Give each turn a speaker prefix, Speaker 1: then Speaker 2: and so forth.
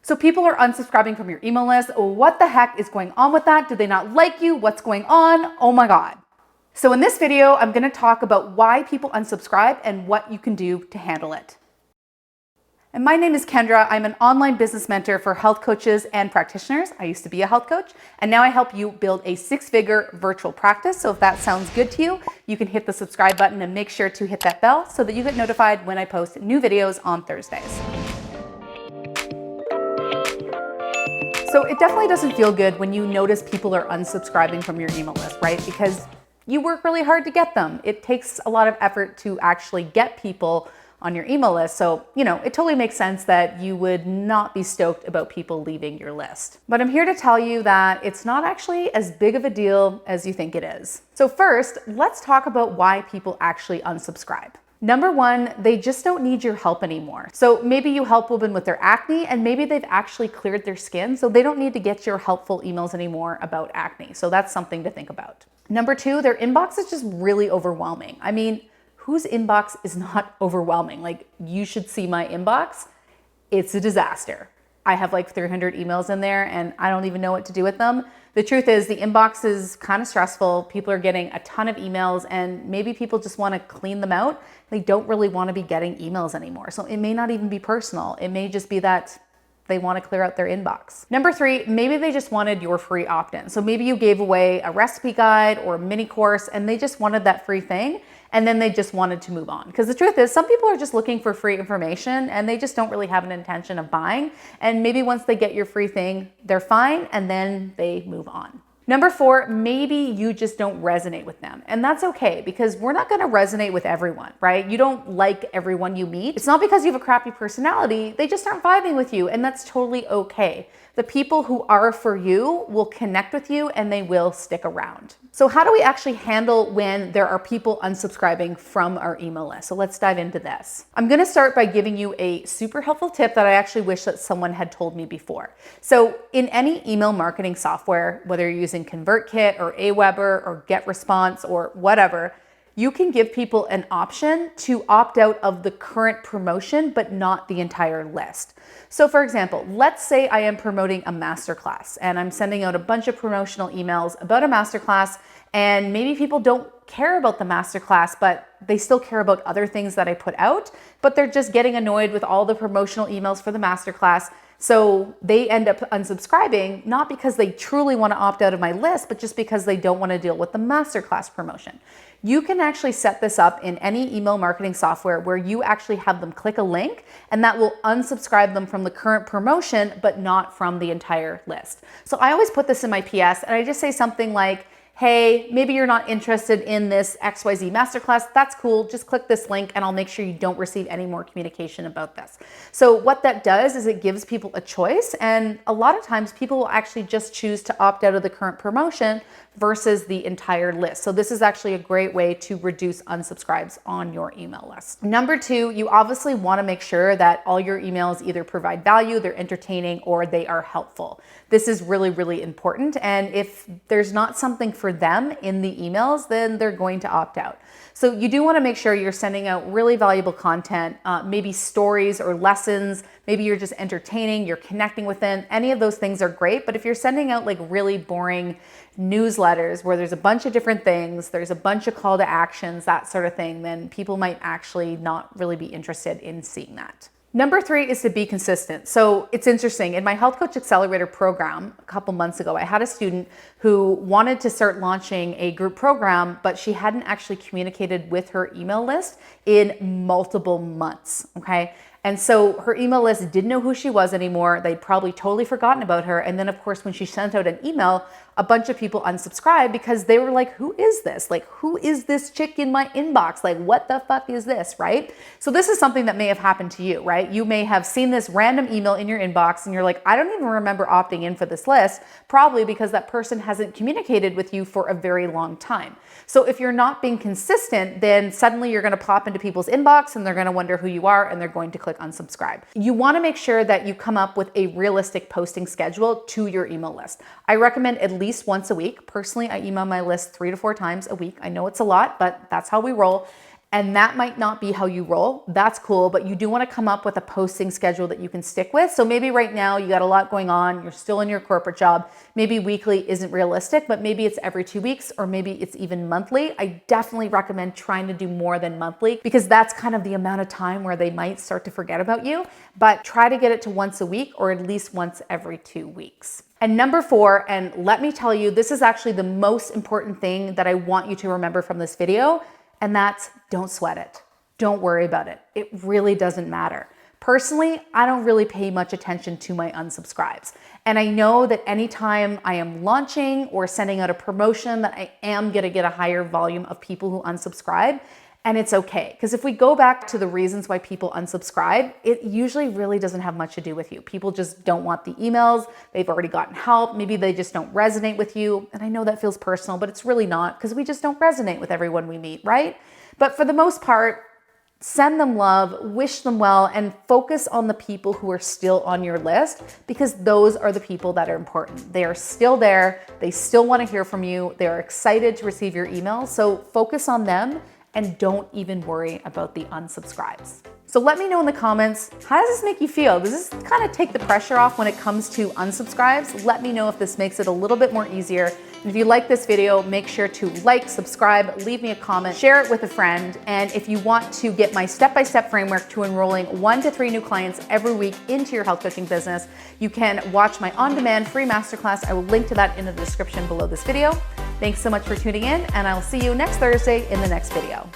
Speaker 1: So people are unsubscribing from your email list. What the heck is going on with that? Do they not like you? What's going on? Oh my God. So in this video, I'm going to talk about why people unsubscribe and what you can do to handle it. And my name is Kendra. I'm an online business mentor for health coaches and practitioners. I used to be a health coach, and now I help you build a six-figure virtual practice. So if that sounds good to you, you can hit the subscribe button and make sure to hit that bell so that you get notified when I post new videos on Thursdays. So it definitely doesn't feel good when you notice people are unsubscribing from your email list, right? Because you work really hard to get them. It takes a lot of effort to actually get people on your email list. So, it totally makes sense that you would not be stoked about people leaving your list. But I'm here to tell you that it's not actually as big of a deal as you think it is. So first, let's talk about why people actually unsubscribe. Number one, they just don't need your help anymore. So maybe you help women with their acne and maybe they've actually cleared their skin, so they don't need to get your helpful emails anymore about acne. So that's something to think about. Number two, their inbox is just really overwhelming. I mean, whose inbox is not overwhelming? Like, you should see my inbox. It's a disaster. I have like 300 emails in there and I don't even know what to do with them. The truth is the inbox is kind of stressful. People are getting a ton of emails and maybe people just want to clean them out. They don't really want to be getting emails anymore. So it may not even be personal. It may just be that they want to clear out their inbox. Number three, maybe they just wanted your free opt-in. So maybe you gave away a recipe guide or a mini course and they just wanted that free thing and then they just wanted to move on. Because the truth is some people are just looking for free information and they just don't really have an intention of buying. And maybe once they get your free thing, they're fine and then they move on. Number four, maybe you just don't resonate with them. And that's okay because we're not gonna resonate with everyone, right? You don't like everyone you meet. It's not because you have a crappy personality, they just aren't vibing with you and that's totally okay. The people who are for you will connect with you and they will stick around. So how do we actually handle when there are people unsubscribing from our email list? So let's dive into this. I'm gonna start by giving you a super helpful tip that I actually wish that someone had told me before. So in any email marketing software, whether you're using ConvertKit or Aweber or GetResponse or whatever, you can give people an option to opt out of the current promotion, but not the entire list. So for example, let's say I am promoting a masterclass and I'm sending out a bunch of promotional emails about a masterclass and maybe people don't care about the masterclass, but they still care about other things that I put out, but they're just getting annoyed with all the promotional emails for the masterclass. So they end up unsubscribing, not because they truly want to opt out of my list, but just because they don't want to deal with the masterclass promotion. You can actually set this up in any email marketing software where you actually have them click a link and that will unsubscribe them from the current promotion, but not from the entire list. So I always put this in my PS and I just say something like, hey, maybe you're not interested in this XYZ masterclass. That's cool. Just click this link and I'll make sure you don't receive any more communication about this. So what that does is it gives people a choice. And a lot of times people will actually just choose to opt out of the current promotion versus the entire list. So this is actually a great way to reduce unsubscribes on your email list. Number two, you obviously want to make sure that all your emails either provide value, they're entertaining, or they are helpful. This is really, really important. And if there's not something for them in the emails, then they're going to opt out. So you do want to make sure you're sending out really valuable content, maybe stories or lessons. Maybe you're just entertaining, you're connecting with them. Any of those things are great. But if you're sending out like really boring newsletters where there's a bunch of different things, there's a bunch of call to actions, that sort of thing, then people might actually not really be interested in seeing that. Number three is to be consistent. So it's interesting. In my Health Coach Accelerator program a couple months ago, I had a student who wanted to start launching a group program, but she hadn't actually communicated with her email list in multiple months, okay? And so her email list didn't know who she was anymore. They'd probably totally forgotten about her. And then of course, when she sent out an email, a bunch of people unsubscribed because they were like, who is this? Like, who is this chick in my inbox? Like, what the fuck is this, right? So this is something that may have happened to you, right? You may have seen this random email in your inbox and you're like, I don't even remember opting in for this list, probably because that person hasn't communicated with you for a very long time. So if you're not being consistent, then suddenly you're gonna pop into people's inbox and they're gonna wonder who you are and they're going to click unsubscribe. You wanna make sure that you come up with a realistic posting schedule to your email list. I recommend at least once a week. Personally, I email my list 3 to 4 times a week. I know it's a lot, but that's how we roll. and that might not be how you roll. That's cool, but you do want to come up with a posting schedule that you can stick with. So maybe right now you got a lot going on, you're still in your corporate job, maybe weekly isn't realistic, but maybe it's every 2 weeks or maybe it's even monthly. I definitely recommend trying to do more than monthly because that's kind of the amount of time where they might start to forget about you, but try to get it to once a week or at least once every 2 weeks. And number 4, and let me tell you, this is actually the most important thing that I want you to remember from this video, and that's don't sweat it. Don't worry about it. It really doesn't matter. Personally, I don't really pay much attention to my unsubscribes. And I know that anytime I am launching or sending out a promotion that I am gonna get a higher volume of people who unsubscribe, and it's okay. Because if we go back to the reasons why people unsubscribe, it usually really doesn't have much to do with you. People just don't want the emails. They've already gotten help. Maybe they just don't resonate with you. And I know that feels personal, but it's really not because we just don't resonate with everyone we meet, right? But for the most part, send them love, wish them well, and focus on the people who are still on your list because those are the people that are important. They are still there. They still want to hear from you. They are excited to receive your email. So focus on them and don't even worry about the unsubscribes. So let me know in the comments, how does this make you feel? Does this kind of take the pressure off when it comes to unsubscribes? Let me know if this makes it a little bit more easier. And if you like this video, make sure to like, subscribe, leave me a comment, share it with a friend. And if you want to get my step-by-step framework to enrolling 1 to 3 new clients every week into your health coaching business, you can watch my on-demand free masterclass. I will link to that in the description below this video. Thanks so much for tuning in, and I'll see you next Thursday in the next video.